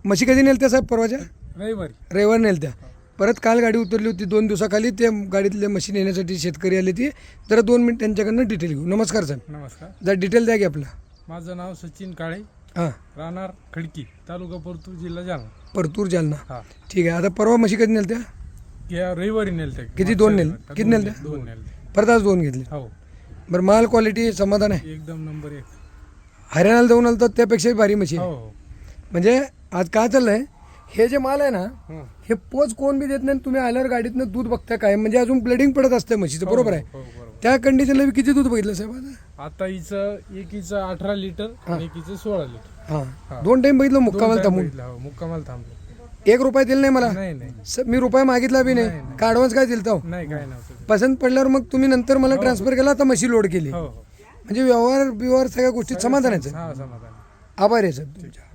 म्हशी कधी नेलत्या साहेब परवाच्या? रविवारी नेलत्या. परत काल गाडी उतरली होती, 2 दिवसाखाली त्या गाडीतल्या म्हशी नेण्यासाठी शेतकरी आले ती. जरा 2 मिनिट त्यांच्याकडनं डिटेल घेऊ. नमस्कार साहेब. नमस्कार. जरा डिटेल द्या की आपलं. माझं नाव सचिन काळे, हां, राहणार खडकी, तालुका परतूर, जिल्हा जालना. परतूर जालना. हा. ठीक आहे. आता परवा म्हशी कधी नेलत्या? या रविवारी नेलते. किती? 2 किती नेलत्या? 2 नेलते. परत आज 2 घेतले. हो, बरं, माल क्वालिटी समाधान आहे? एकदम नंबर 1. हरियाणाला जाऊन आलं तर त्यापेक्षाही भारी म्हशी हो आहे. हो. म्हणजे आज काय चाललंय, हे जे माल आहे ना, हं. हे पोच कोण बी देत नाही. तुम्ही आल्यावर गाडीतनं दूध बघता काय, म्हणजे अजून ब्लिडिंग पडत असतं म्हशीचं. बरोबर आहे. हो, बरोबर. त्या कंडिशनला किती दूध बघितलं साहेब आता? आता हिचं 18 लिटर आणि एकीचं 16 लिटर. हां, 2 टाइम बघितलं मुक्कामाल थांबून. हो, मुक्कामाल थांबलो. 1 रुपया दिला नाही मला. नाही मी रुपया मागितला बी नाही. का ॲडव्हान्स काय दिलता? नाही, काय नव्हतं. पसंत पडल्यावर मग तुम्ही नंतर मला ट्रान्सफर केला, आता म्हशी लोड केली. हो हो. म्हणजे व्यवहार सगळ्या गोष्टीत समाधानाचं. हा, समाधान. आभार आहे साहेब तुमच्या.